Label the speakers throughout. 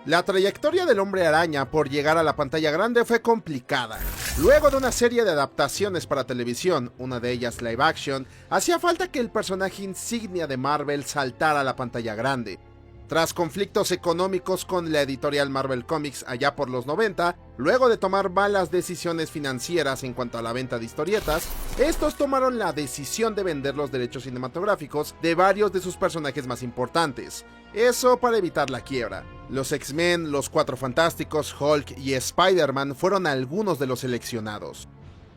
Speaker 1: La trayectoria del Hombre Araña por llegar a la pantalla grande fue complicada. Luego de una serie de adaptaciones para televisión, una de ellas live action, hacía falta que el personaje insignia de Marvel saltara a la pantalla grande. Tras conflictos económicos con la editorial Marvel Comics allá por los 90, luego de tomar malas decisiones financieras en cuanto a la venta de historietas, estos tomaron la decisión de vender los derechos cinematográficos de varios de sus personajes más importantes. Eso para evitar la quiebra. Los X-Men, los Cuatro Fantásticos, Hulk y Spider-Man fueron algunos de los seleccionados.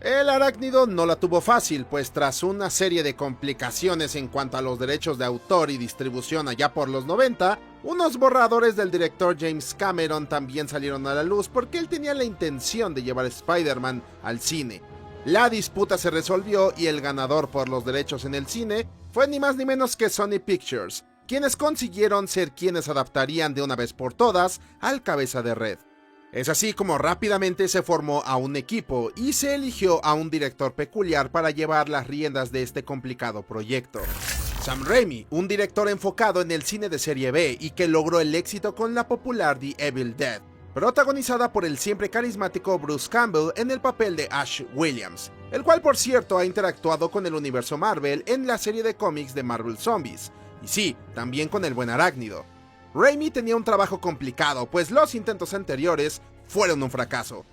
Speaker 1: El Arácnido no la tuvo fácil, pues tras una serie de complicaciones en cuanto a los derechos de autor y distribución allá por los 90, unos borradores del director James Cameron también salieron a la luz porque él tenía la intención de llevar Spider-Man al cine. La disputa se resolvió y el ganador por los derechos en el cine fue ni más ni menos que Sony Pictures, quienes consiguieron ser quienes adaptarían de una vez por todas al Cabeza de Red. Es así como rápidamente se formó a un equipo y se eligió a un director peculiar para llevar las riendas de este complicado proyecto. Sam Raimi, un director enfocado en el cine de serie B y que logró el éxito con la popular The Evil Dead, protagonizada por el siempre carismático Bruce Campbell en el papel de Ash Williams, el cual por cierto ha interactuado con el universo Marvel en la serie de cómics de Marvel Zombies, y sí, también con el buen Arácnido. Raimi tenía un trabajo complicado, pues los intentos anteriores fueron un fracaso.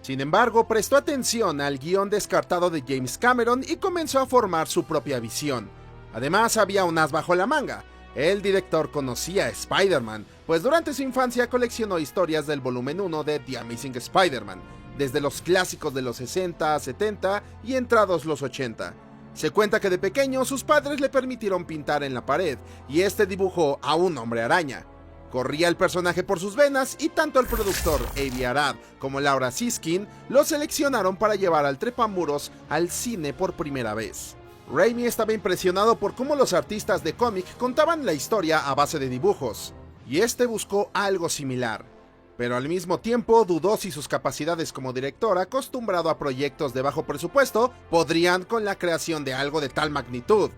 Speaker 1: Sin embargo, prestó atención al guión descartado de James Cameron y comenzó a formar su propia visión. Además, había un as bajo la manga. El director conocía a Spider-Man, pues durante su infancia coleccionó historias del volumen 1 de The Amazing Spider-Man, desde los clásicos de los 60, 70 y entrados los 80. Se cuenta que de pequeño sus padres le permitieron pintar en la pared y este dibujó a un hombre araña. Corría el personaje por sus venas y tanto el productor Avi Arad como Laura Siskin lo seleccionaron para llevar al trepamuros al cine por primera vez. Raimi estaba impresionado por cómo los artistas de cómic contaban la historia a base de dibujos, y este buscó algo similar. Pero al mismo tiempo dudó si sus capacidades como director, acostumbrado a proyectos de bajo presupuesto, podrían con la creación de algo de tal magnitud.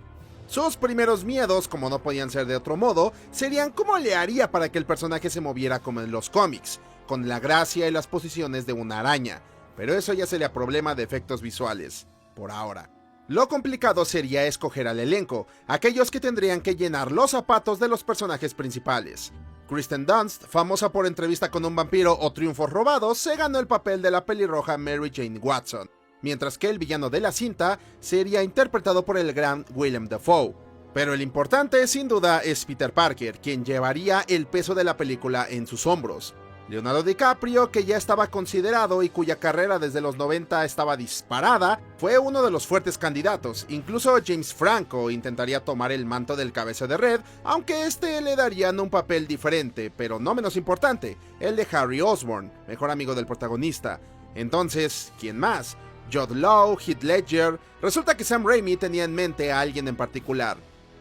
Speaker 1: Sus primeros miedos, como no podían ser de otro modo, serían cómo le haría para que el personaje se moviera como en los cómics, con la gracia y las posiciones de una araña, pero eso ya sería problema de efectos visuales, por ahora. Lo complicado sería escoger al elenco, aquellos que tendrían que llenar los zapatos de los personajes principales. Kristen Dunst, famosa por Entrevista con un vampiro o Triunfos robados, se ganó el papel de la pelirroja Mary Jane Watson, mientras que el villano de la cinta sería interpretado por el gran Willem Dafoe. Pero el importante, sin duda, es Peter Parker, quien llevaría el peso de la película en sus hombros. Leonardo DiCaprio, que ya estaba considerado y cuya carrera desde los 90 estaba disparada, fue uno de los fuertes candidatos. Incluso James Franco intentaría tomar el manto del Cabeza de Red, aunque este le darían un papel diferente, pero no menos importante, el de Harry Osborn, mejor amigo del protagonista. Entonces, ¿quién más? Jude Law, Heath Ledger. Resulta que Sam Raimi tenía en mente a alguien en particular.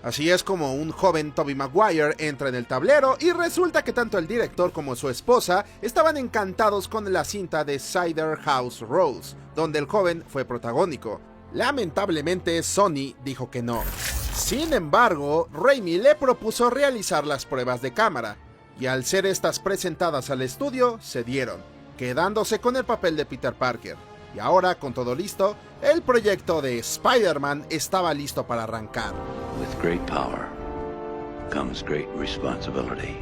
Speaker 1: Así es como un joven Tobey Maguire entra en el tablero y resulta que tanto el director como su esposa estaban encantados con la cinta de Cider House Rules, donde el joven fue protagónico. Lamentablemente Sony dijo que no. Sin embargo, Raimi le propuso realizar las pruebas de cámara, y al ser estas presentadas al estudio, se dieron, quedándose con el papel de Peter Parker. Y ahora, con todo listo, el proyecto de Spider-Man estaba listo para arrancar.
Speaker 2: With great power comes great responsibility.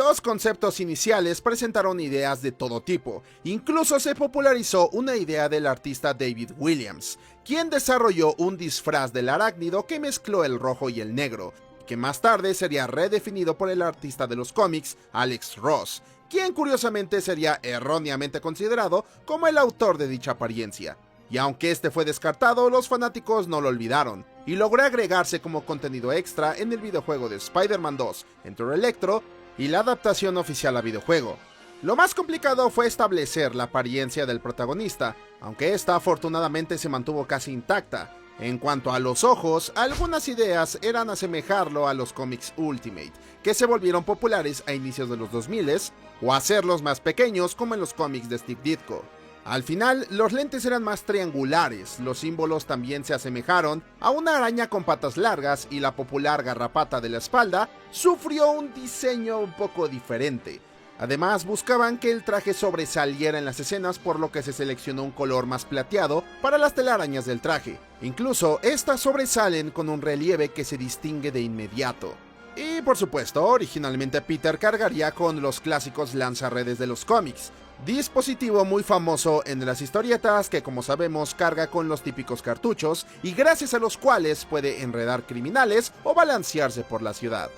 Speaker 1: Los conceptos iniciales presentaron ideas de todo tipo, incluso se popularizó una idea del artista David Williams, quien desarrolló un disfraz del arácnido que mezcló el rojo y el negro, que más tarde sería redefinido por el artista de los cómics Alex Ross, quien curiosamente sería erróneamente considerado como el autor de dicha apariencia. Y aunque este fue descartado, los fanáticos no lo olvidaron, y logró agregarse como contenido extra en el videojuego de Spider-Man 2, Enter Electro, y la adaptación oficial a videojuego. Lo más complicado fue establecer la apariencia del protagonista, aunque esta afortunadamente se mantuvo casi intacta. En cuanto a los ojos, algunas ideas eran asemejarlo a los cómics Ultimate, que se volvieron populares a inicios de los 2000, o hacerlos más pequeños como en los cómics de Steve Ditko. Al final, los lentes eran más triangulares, los símbolos también se asemejaron a una araña con patas largas y la popular garrapata de la espalda sufrió un diseño un poco diferente. Además, buscaban que el traje sobresaliera en las escenas, por lo que se seleccionó un color más plateado para las telarañas del traje. Incluso, estas sobresalen con un relieve que se distingue de inmediato. Y por supuesto, originalmente Peter cargaría con los clásicos lanzarredes de los cómics, dispositivo muy famoso en las historietas que, como sabemos, carga con los típicos cartuchos y gracias a los cuales puede enredar criminales o balancearse por la ciudad.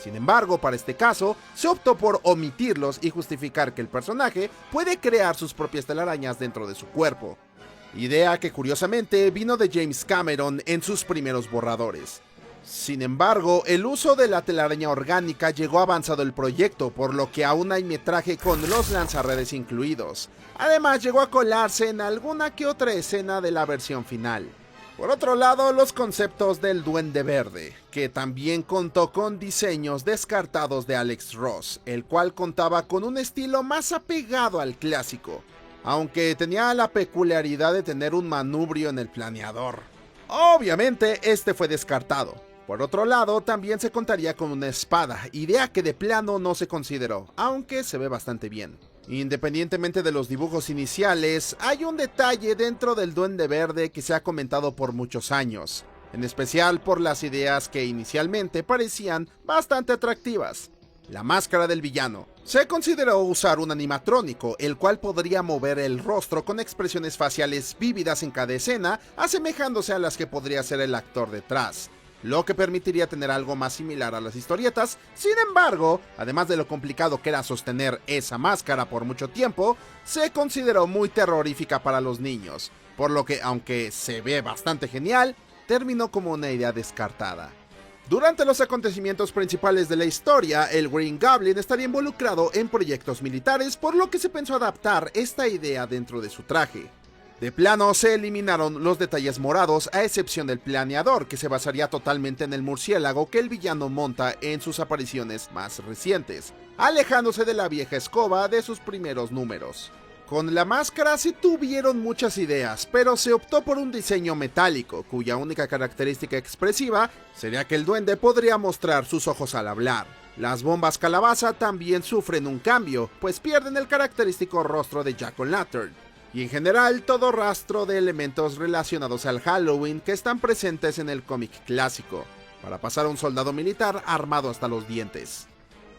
Speaker 1: Sin embargo, para este caso, se optó por omitirlos y justificar que el personaje puede crear sus propias telarañas dentro de su cuerpo. Idea que curiosamente vino de James Cameron en sus primeros borradores. Sin embargo, el uso de la telaraña orgánica llegó avanzado el proyecto, por lo que aún hay metraje con los lanzarredes incluidos. Además, llegó a colarse en alguna que otra escena de la versión final. Por otro lado, los conceptos del Duende Verde, que también contó con diseños descartados de Alex Ross, el cual contaba con un estilo más apegado al clásico, aunque tenía la peculiaridad de tener un manubrio en el planeador. Obviamente, este fue descartado. Por otro lado, también se contaría con una espada, idea que de plano no se consideró, aunque se ve bastante bien. Independientemente de los dibujos iniciales, hay un detalle dentro del Duende Verde que se ha comentado por muchos años, en especial por las ideas que inicialmente parecían bastante atractivas. La máscara del villano. Se consideró usar un animatrónico, el cual podría mover el rostro con expresiones faciales vívidas en cada escena, asemejándose a las que podría ser el actor detrás, lo que permitiría tener algo más similar a las historietas. Sin embargo, además de lo complicado que era sostener esa máscara por mucho tiempo, se consideró muy terrorífica para los niños, por lo que, aunque se ve bastante genial, terminó como una idea descartada. Durante los acontecimientos principales de la historia, el Green Goblin estaría involucrado en proyectos militares, por lo que se pensó adaptar esta idea dentro de su traje. De plano, se eliminaron los detalles morados, a excepción del planeador, que se basaría totalmente en el murciélago que el villano monta en sus apariciones más recientes, alejándose de la vieja escoba de sus primeros números. Con la máscara se tuvieron muchas ideas, pero se optó por un diseño metálico, cuya única característica expresiva sería que el duende podría mostrar sus ojos al hablar. Las bombas calabaza también sufren un cambio, pues pierden el característico rostro de Jack-o'-lantern. Y en general, todo rastro de elementos relacionados al Halloween que están presentes en el cómic clásico, para pasar a un soldado militar armado hasta los dientes.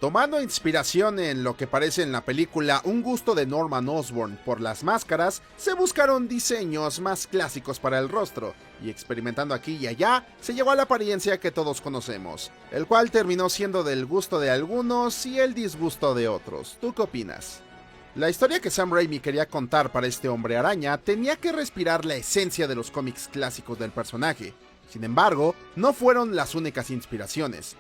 Speaker 1: Tomando inspiración en lo que parece en la película Un gusto de Norman Osborn por las máscaras, se buscaron diseños más clásicos para el rostro, y experimentando aquí y allá, se llegó a la apariencia que todos conocemos, el cual terminó siendo del gusto de algunos y el disgusto de otros. ¿Tú qué opinas? La historia que Sam Raimi quería contar para este Hombre Araña tenía que respirar la esencia de los cómics clásicos del personaje. Sin embargo, no fueron las únicas inspiraciones.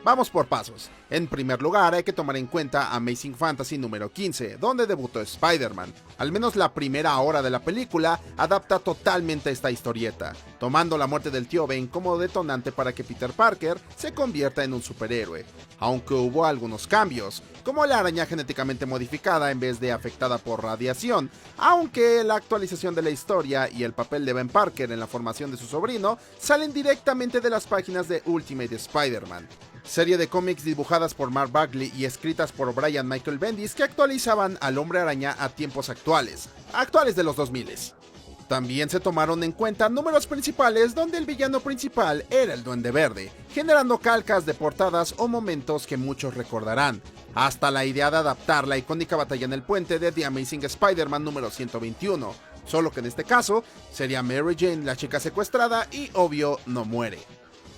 Speaker 1: Vamos por pasos. En primer lugar, hay que tomar en cuenta Amazing Fantasy número 15, donde debutó Spider-Man. Al menos la primera hora de la película adapta totalmente esta historieta, tomando la muerte del tío Ben como detonante para que Peter Parker se convierta en un superhéroe. Aunque hubo algunos cambios, como la araña genéticamente modificada en vez de afectada por radiación, aunque la actualización de la historia y el papel de Ben Parker en la formación de su sobrino salen directamente de las páginas de Ultimate Spider-Man, serie de cómics dibujadas por Mark Bagley y escritas por Brian Michael Bendis que actualizaban al Hombre Araña a tiempos actuales de los 2000. También se tomaron en cuenta números principales donde el villano principal era el Duende Verde, generando calcas de portadas o momentos que muchos recordarán, hasta la idea de adaptar la icónica batalla en el puente de The Amazing Spider-Man número 121, solo que en este caso sería Mary Jane la chica secuestrada y obvio no muere.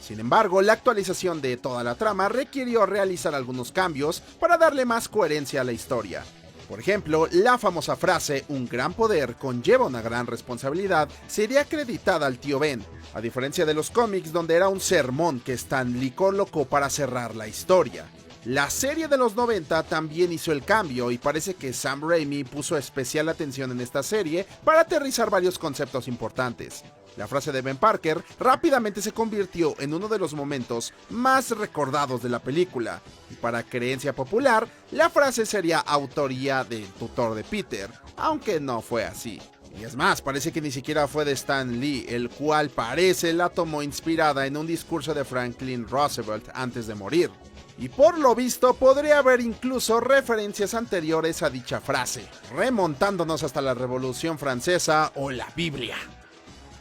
Speaker 1: Sin embargo, la actualización de toda la trama requirió realizar algunos cambios para darle más coherencia a la historia. Por ejemplo, la famosa frase "un gran poder conlleva una gran responsabilidad" sería acreditada al tío Ben, a diferencia de los cómics donde era un sermón que Stan Lee colocó para cerrar la historia. La serie de los 90 también hizo el cambio y parece que Sam Raimi puso especial atención en esta serie para aterrizar varios conceptos importantes. La frase de Ben Parker rápidamente se convirtió en uno de los momentos más recordados de la película, y para creencia popular, la frase sería autoría del tutor de Peter, aunque no fue así. Y es más, parece que ni siquiera fue de Stan Lee, el cual parece la tomó inspirada en un discurso de Franklin Roosevelt antes de morir. Y por lo visto podría haber incluso referencias anteriores a dicha frase, remontándonos hasta la Revolución Francesa o la Biblia.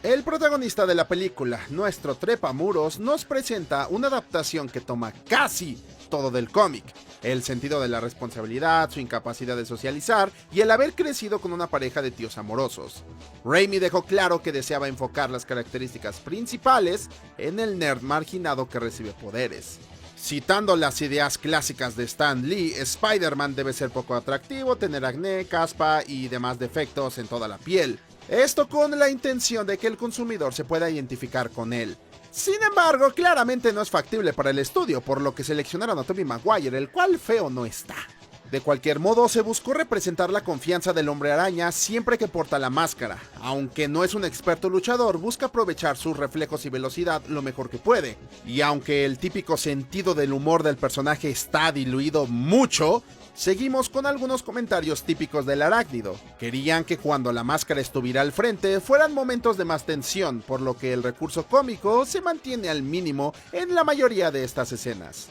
Speaker 1: El protagonista de la película, nuestro trepamuros, nos presenta una adaptación que toma casi todo del cómic: el sentido de la responsabilidad, su incapacidad de socializar y el haber crecido con una pareja de tíos amorosos. Raimi dejó claro que deseaba enfocar las características principales en el nerd marginado que recibe poderes. Citando las ideas clásicas de Stan Lee, Spider-Man debe ser poco atractivo, tener acné, caspa y demás defectos en toda la piel. Esto con la intención de que el consumidor se pueda identificar con él. Sin embargo, claramente no es factible para el estudio, por lo que seleccionaron a Tobey Maguire, el cual feo no está. De cualquier modo, se buscó representar la confianza del Hombre Araña siempre que porta la máscara. Aunque no es un experto luchador, busca aprovechar sus reflejos y velocidad lo mejor que puede. Y aunque el típico sentido del humor del personaje está diluido mucho, seguimos con algunos comentarios típicos del arácnido. Querían que cuando la máscara estuviera al frente fueran momentos de más tensión, por lo que el recurso cómico se mantiene al mínimo en la mayoría de estas escenas.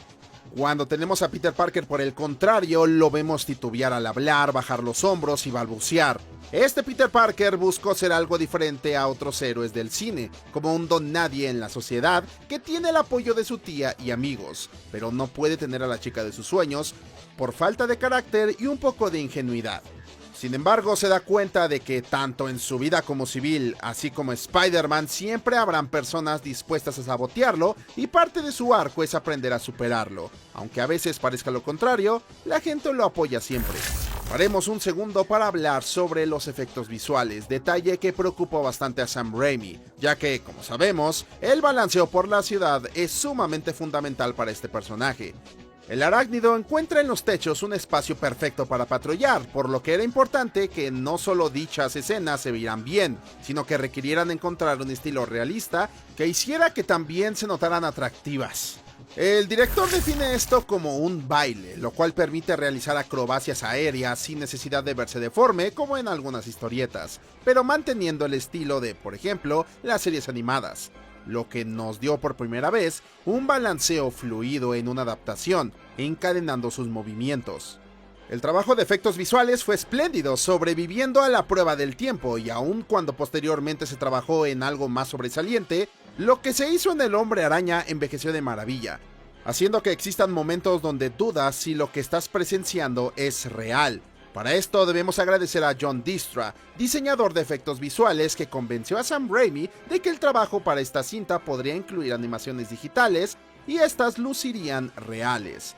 Speaker 1: Cuando tenemos a Peter Parker, por el contrario, lo vemos titubear al hablar, bajar los hombros y balbucear. Este Peter Parker buscó ser algo diferente a otros héroes del cine, como un don nadie en la sociedad que tiene el apoyo de su tía y amigos, pero no puede tener a la chica de sus sueños por falta de carácter y un poco de ingenuidad. Sin embargo, se da cuenta de que tanto en su vida como civil, así como Spider-Man, siempre habrán personas dispuestas a sabotearlo, y parte de su arco es aprender a superarlo. Aunque a veces parezca lo contrario, la gente lo apoya siempre. Paremos un segundo para hablar sobre los efectos visuales, detalle que preocupó bastante a Sam Raimi, ya que, como sabemos, el balanceo por la ciudad es sumamente fundamental para este personaje. El arácnido encuentra en los techos un espacio perfecto para patrullar, por lo que era importante que no solo dichas escenas se vieran bien, sino que requirieran encontrar un estilo realista que hiciera que también se notaran atractivas. El director define esto como un baile, lo cual permite realizar acrobacias aéreas sin necesidad de verse deforme como en algunas historietas, pero manteniendo el estilo de, por ejemplo, las series animadas, lo que nos dio por primera vez un balanceo fluido en una adaptación, encadenando sus movimientos. El trabajo de efectos visuales fue espléndido, sobreviviendo a la prueba del tiempo, y aun cuando posteriormente se trabajó en algo más sobresaliente, lo que se hizo en El Hombre Araña envejeció de maravilla, haciendo que existan momentos donde dudas si lo que estás presenciando es real. Para esto debemos agradecer a John Distra, diseñador de efectos visuales, que convenció a Sam Raimi de que el trabajo para esta cinta podría incluir animaciones digitales y estas lucirían reales.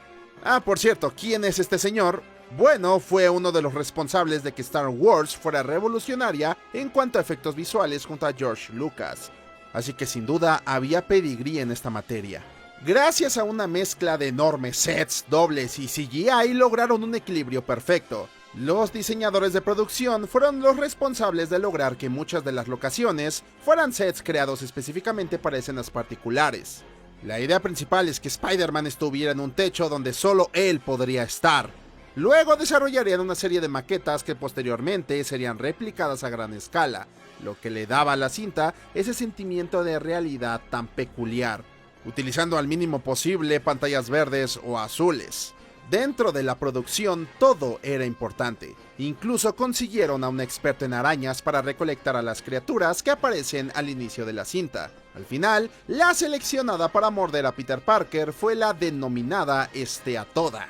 Speaker 1: Por cierto, ¿quién es este señor? Bueno, fue uno de los responsables de que Star Wars fuera revolucionaria en cuanto a efectos visuales junto a George Lucas, así que sin duda había pedigrí en esta materia. Gracias a una mezcla de enormes sets, dobles y CGI lograron un equilibrio perfecto. Los diseñadores de producción fueron los responsables de lograr que muchas de las locaciones fueran sets creados específicamente para escenas particulares. La idea principal es que Spider-Man estuviera en un techo donde solo él podría estar. Luego desarrollarían una serie de maquetas que posteriormente serían replicadas a gran escala, lo que le daba a la cinta ese sentimiento de realidad tan peculiar, utilizando al mínimo posible pantallas verdes o azules. Dentro de la producción todo era importante, incluso consiguieron a un experto en arañas para recolectar a las criaturas que aparecen al inicio de la cinta. Al final, la seleccionada para morder a Peter Parker fue la denominada Esteatoda,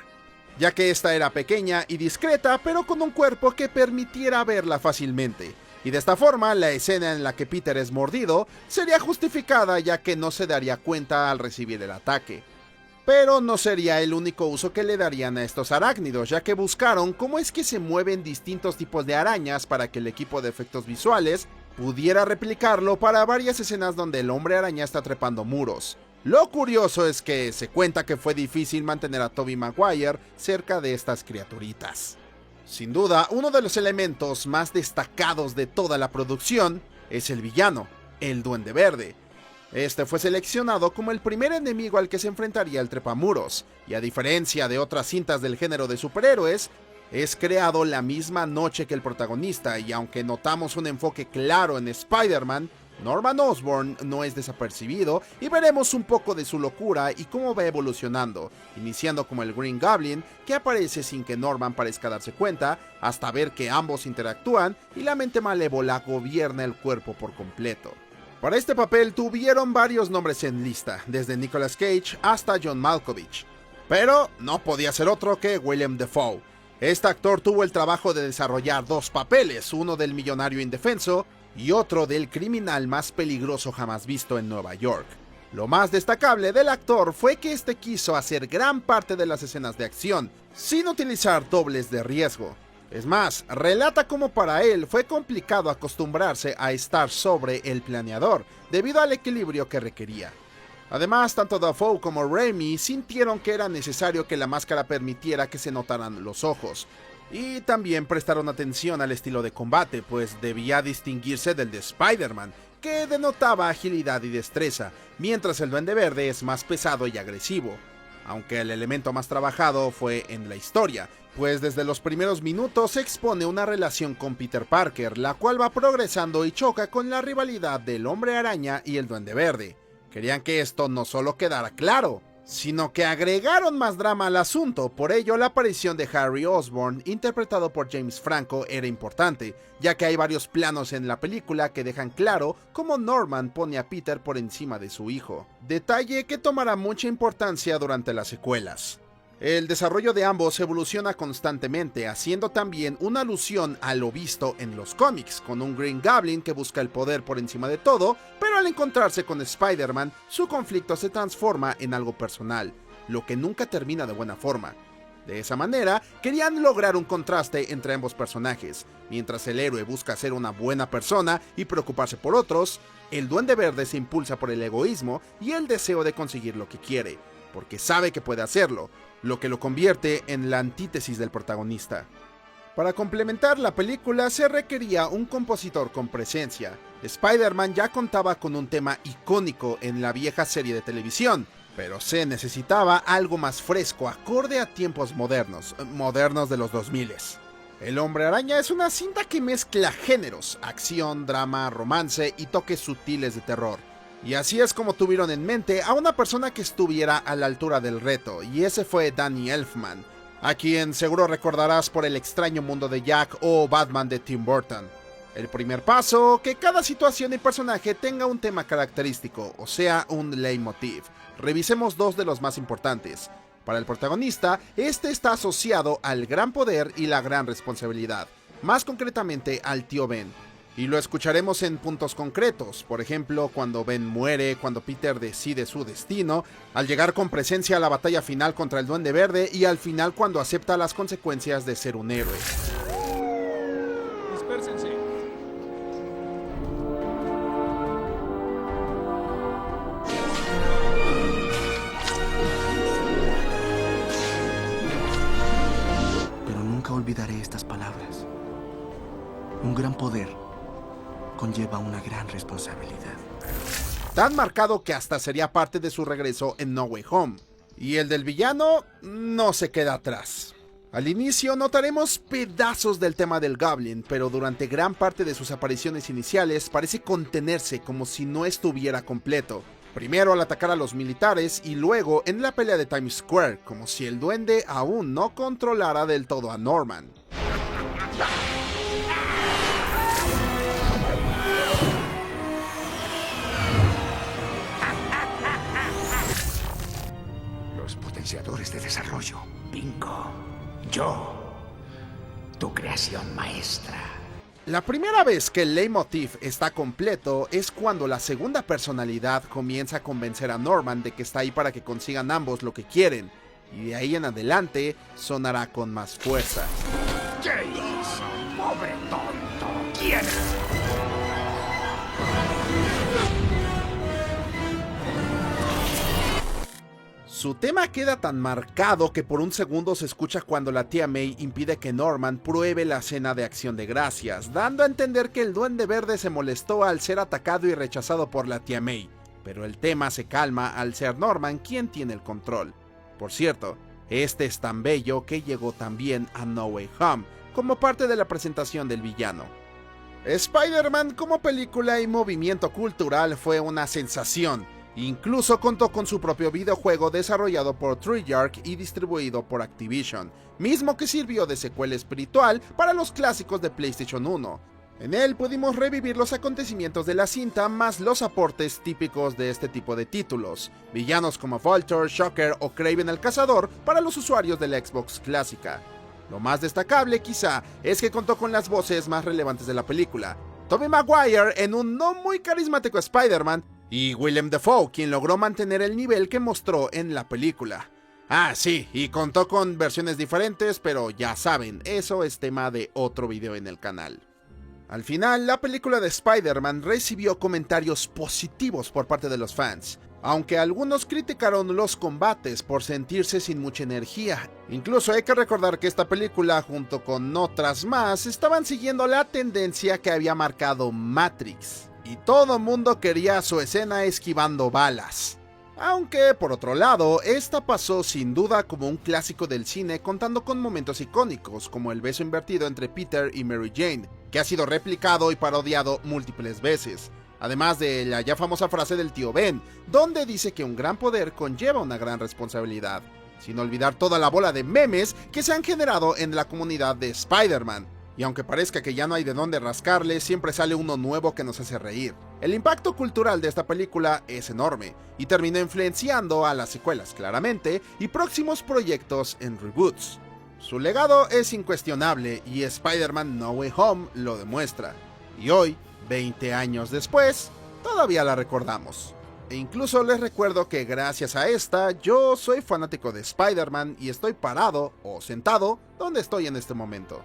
Speaker 1: ya que esta era pequeña y discreta, pero con un cuerpo que permitiera verla fácilmente. Y de esta forma, la escena en la que Peter es mordido sería justificada, ya que no se daría cuenta al recibir el ataque. Pero no sería el único uso que le darían a estos arácnidos, ya que buscaron cómo es que se mueven distintos tipos de arañas para que el equipo de efectos visuales pudiera replicarlo para varias escenas donde el Hombre Araña está trepando muros. Lo curioso es que se cuenta que fue difícil mantener a Tobey Maguire cerca de estas criaturitas. Sin duda, uno de los elementos más destacados de toda la producción es el villano, el Duende Verde. Este fue seleccionado como el primer enemigo al que se enfrentaría el Trepamuros, y a diferencia de otras cintas del género de superhéroes, es creado la misma noche que el protagonista, y aunque notamos un enfoque claro en Spider-Man, Norman Osborn no es desapercibido y veremos un poco de su locura y cómo va evolucionando, iniciando como el Green Goblin, que aparece sin que Norman parezca darse cuenta, hasta ver que ambos interactúan y la mente malévola gobierna el cuerpo por completo. Para este papel tuvieron varios nombres en lista, desde Nicolas Cage hasta John Malkovich, pero no podía ser otro que Willem Dafoe. Este actor tuvo el trabajo de desarrollar dos papeles, uno del millonario indefenso y otro del criminal más peligroso jamás visto en Nueva York. Lo más destacable del actor fue que este quiso hacer gran parte de las escenas de acción, sin utilizar dobles de riesgo. Es más, relata cómo para él fue complicado acostumbrarse a estar sobre el planeador, debido al equilibrio que requería. Además, tanto Dafoe como Raimi sintieron que era necesario que la máscara permitiera que se notaran los ojos, y también prestaron atención al estilo de combate, pues debía distinguirse del de Spider-Man, que denotaba agilidad y destreza, mientras el Duende Verde es más pesado y agresivo. Aunque el elemento más trabajado fue en la historia, pues desde los primeros minutos se expone una relación con Peter Parker, la cual va progresando y choca con la rivalidad del Hombre Araña y el Duende Verde. Querían que esto no solo quedara claro, sino que agregaron más drama al asunto. Por ello, la aparición de Harry Osborn, interpretado por James Franco, era importante, ya que hay varios planos en la película que dejan claro cómo Norman pone a Peter por encima de su hijo, detalle que tomará mucha importancia durante las secuelas. El desarrollo de ambos evoluciona constantemente, haciendo también una alusión a lo visto en los cómics, con un Green Goblin que busca el poder por encima de todo, pero al encontrarse con Spider-Man, su conflicto se transforma en algo personal, lo que nunca termina de buena forma. De esa manera, querían lograr un contraste entre ambos personajes. Mientras el héroe busca ser una buena persona y preocuparse por otros, el Duende Verde se impulsa por el egoísmo y el deseo de conseguir lo que quiere, porque sabe que puede hacerlo, lo que lo convierte en la antítesis del protagonista. Para complementar la película se requería un compositor con presencia. Spider-Man ya contaba con un tema icónico en la vieja serie de televisión, pero se necesitaba algo más fresco, acorde a tiempos modernos de los 2000. El Hombre Araña es una cinta que mezcla géneros, acción, drama, romance y toques sutiles de terror. Y así es como tuvieron en mente a una persona que estuviera a la altura del reto, y ese fue Danny Elfman, a quien seguro recordarás por El extraño mundo de Jack o Batman de Tim Burton. El primer paso, que cada situación y personaje tenga un tema característico, o sea, un leitmotiv. Revisemos dos de los más importantes. Para el protagonista, este está asociado al gran poder y la gran responsabilidad, más concretamente al tío Ben. Y lo escucharemos en puntos concretos, por ejemplo, cuando Ben muere, cuando Peter decide su destino, al llegar con presencia a la batalla final contra el Duende Verde y al final cuando acepta las consecuencias de ser un héroe.
Speaker 3: Dispérsense.
Speaker 4: Pero nunca olvidaré estas palabras. Un gran poder conlleva una gran responsabilidad.
Speaker 1: Tan marcado que hasta sería parte de su regreso en No Way Home. Y el del villano no se queda atrás. Al inicio notaremos pedazos del tema del Goblin, pero durante gran parte de sus apariciones iniciales parece contenerse como si no estuviera completo. Primero al atacar a los militares y luego en la pelea de Times Square, como si el duende aún no controlara del todo a Norman.
Speaker 5: Los potenciadores de desarrollo. Bingo. Yo. Tu creación maestra.
Speaker 1: La primera vez que el leitmotiv está completo es cuando la segunda personalidad comienza a convencer a Norman de que está ahí para que consigan ambos lo que quieren, y de ahí en adelante sonará con más fuerza.
Speaker 5: James, pobre tonto. ¿Quién es?
Speaker 1: Su tema queda tan marcado que por un segundo se escucha cuando la tía May impide que Norman pruebe la cena de acción de gracias, dando a entender que el Duende Verde se molestó al ser atacado y rechazado por la tía May, pero el tema se calma al ser Norman quien tiene el control. Por cierto, este es tan bello que llegó también a No Way Home, como parte de la presentación del villano. Spider-Man como película y movimiento cultural fue una sensación. Incluso contó con su propio videojuego desarrollado por Treyarch y distribuido por Activision, mismo que sirvió de secuela espiritual para los clásicos de PlayStation 1. En él pudimos revivir los acontecimientos de la cinta más los aportes típicos de este tipo de títulos, villanos como Vulture, Shocker o Kraven el Cazador para los usuarios de la Xbox clásica. Lo más destacable quizá es que contó con las voces más relevantes de la película, Tobey Maguire en un no muy carismático Spider-Man, y Willem Dafoe, quien logró mantener el nivel que mostró en la película. Ah, sí, y contó con versiones diferentes, pero ya saben, eso es tema de otro video en el canal. Al final, la película de Spider-Man recibió comentarios positivos por parte de los fans, aunque algunos criticaron los combates por sentirse sin mucha energía. Incluso hay que recordar que esta película, junto con otras más, estaban siguiendo la tendencia que había marcado Matrix, y todo mundo quería su escena esquivando balas. Aunque, por otro lado, esta pasó sin duda como un clásico del cine, contando con momentos icónicos, como el beso invertido entre Peter y Mary Jane, que ha sido replicado y parodiado múltiples veces, además de la ya famosa frase del tío Ben, donde dice que un gran poder conlleva una gran responsabilidad, sin olvidar toda la bola de memes que se han generado en la comunidad de Spider-Man. Y aunque parezca que ya no hay de dónde rascarle, siempre sale uno nuevo que nos hace reír. El impacto cultural de esta película es enorme, y terminó influenciando a las secuelas claramente, y próximos proyectos en reboots. Su legado es incuestionable, y Spider-Man No Way Home lo demuestra. Y hoy, 20 años después, todavía la recordamos. E incluso les recuerdo que gracias a esta, yo soy fanático de Spider-Man y estoy parado o sentado donde estoy en este momento.